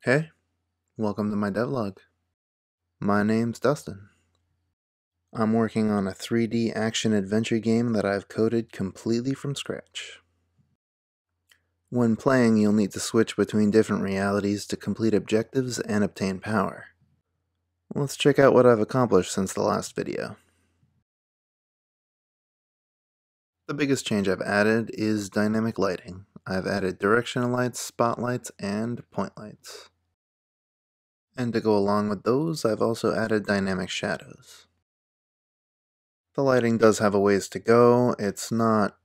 Hey, welcome to my devlog. My name's Dustin. I'm working on a 3D action adventure game that I've coded completely from scratch. When playing, you'll need to switch between different realities to complete objectives and obtain power. Let's check out what I've accomplished since the last video. The biggest change I've added is dynamic lighting. I've added directional lights, spotlights, and point lights. And to go along with those, I've also added dynamic shadows. The lighting does have a ways to go. It's not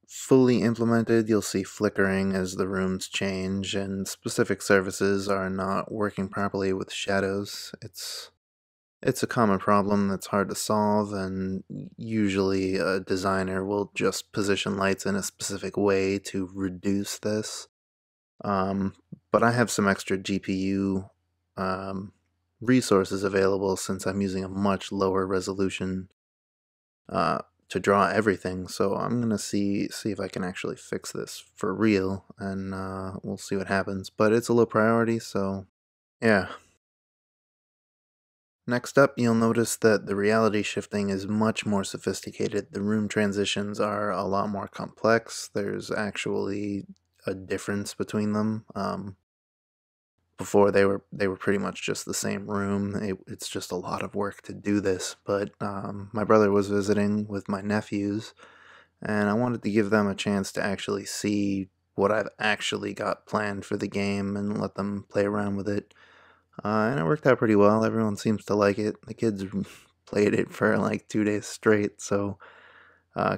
fully implemented. You'll see flickering as the rooms change, and specific surfaces are not working properly with shadows. It's a common problem that's hard to solve, and usually a designer will just position lights in a specific way to reduce this. Um, but I have some extra GPU resources available since I'm using a much lower resolution uh, to draw everything. So I'm gonna see if I can actually fix this for real, and we'll see what happens. But it's a low priority, so yeah. Next up, you'll notice that the reality shifting is much more sophisticated. The room transitions are a lot more complex. There's actually a difference between them. Before they were pretty much just the same room. It's just a lot of work to do this. But my brother was visiting with my nephews, and I wanted to give them a chance to actually see what I've actually got planned for the game and let them play around with it. And it worked out pretty well. Everyone seems to like it. The kids played it for like 2 days straight, so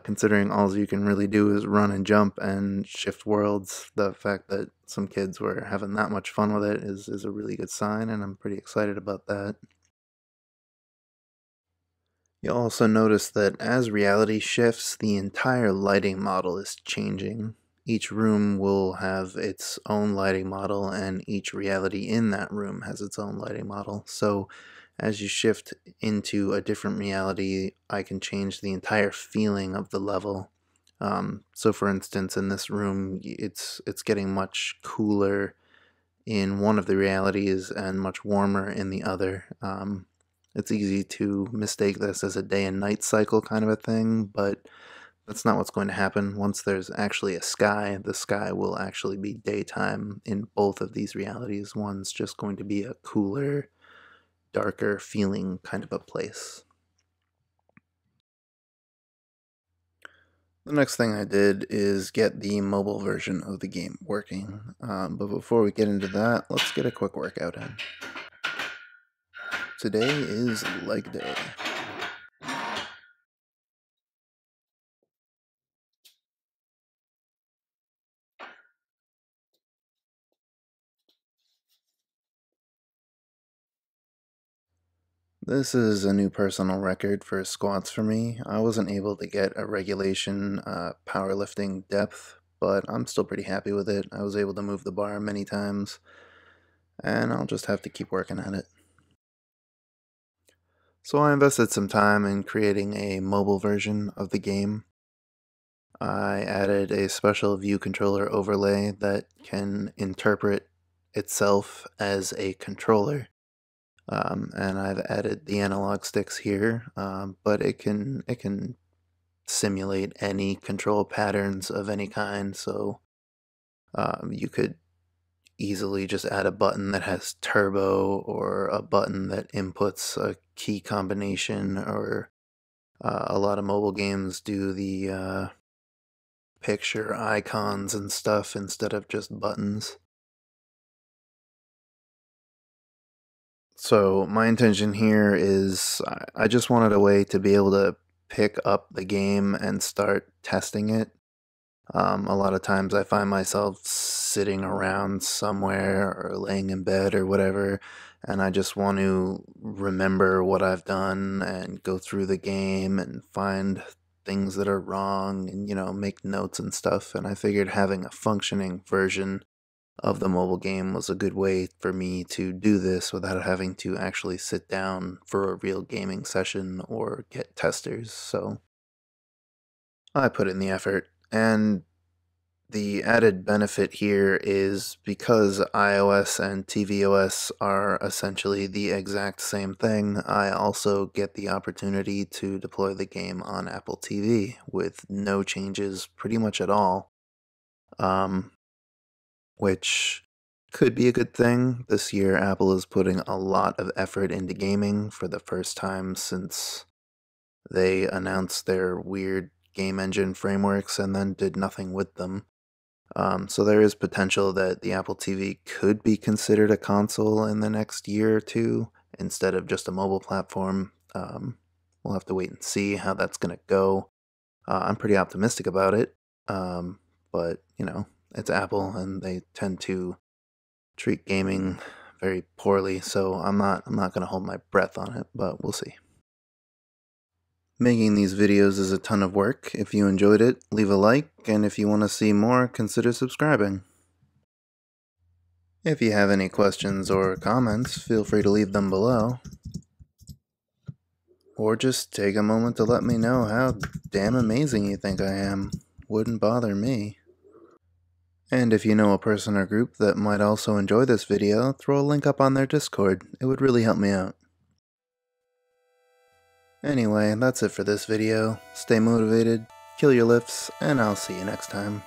considering all you can really do is run and jump and shift worlds, the fact that some kids were having that much fun with it is a really good sign, and I'm pretty excited about that. You'll also notice that as reality shifts, the entire lighting model is changing. Each room will have its own lighting model, and each reality in that room has its own lighting model. So, as you shift into a different reality, I can change the entire feeling of the level. So, for instance, in this room, it's getting much cooler in one of the realities and much warmer in the other. It's easy to mistake this as a day and night cycle kind of a thing, but that's not what's going to happen. Once there's actually a sky, the sky will actually be daytime in both of these realities. One's just going to be a cooler, darker feeling kind of a place. The next thing I did is get the mobile version of the game working. But before we get into that, let's get a quick workout in. Today is leg day. This is a new personal record for squats for me. I wasn't able to get a regulation powerlifting depth, but I'm still pretty happy with it. I was able to move the bar many times, and I'll just have to keep working at it. So I invested some time in creating a mobile version of the game. I added a special view controller overlay that can interpret itself as a controller. And I've added the analog sticks here, but it can simulate any control patterns of any kind. So you could easily just add a button that has turbo, or a button that inputs a key combination, or a lot of mobile games do the picture icons and stuff instead of just buttons. So my intention here is I just wanted a way to be able to pick up the game and start testing it. A lot of times I find myself sitting around somewhere or laying in bed or whatever, and I just want to remember what I've done and go through the game and find things that are wrong and, make notes and stuff. And I figured having a functioning version of the mobile game was a good way for me to do this without having to actually sit down for a real gaming session or get testers. So I put in the effort, and The added benefit here is because iOS and tvOS are essentially the exact same thing, I also get the opportunity to deploy the game on Apple TV with no changes pretty much at all, um, which could be a good thing. This year, Apple is putting a lot of effort into gaming for the first time since they announced their weird game engine frameworks and then did nothing with them. So there is potential that the Apple TV could be considered a console in the next year or two instead of just a mobile platform. We'll have to wait and see how that's going to go. I'm pretty optimistic about it, but it's Apple and they tend to treat gaming very poorly, so I'm not going to hold my breath on it, but we'll see. Making these videos is a ton of work. If you enjoyed it, leave a like, and if you want to see more, consider subscribing. If you have any questions or comments, feel free to leave them below. Or just take a moment to let me know how damn amazing you think I am. Wouldn't bother me. And if you know a person or group that might also enjoy this video, throw a link up on their Discord. It would really help me out. Anyway, that's it for this video. Stay motivated, kill your lifts, and I'll see you next time.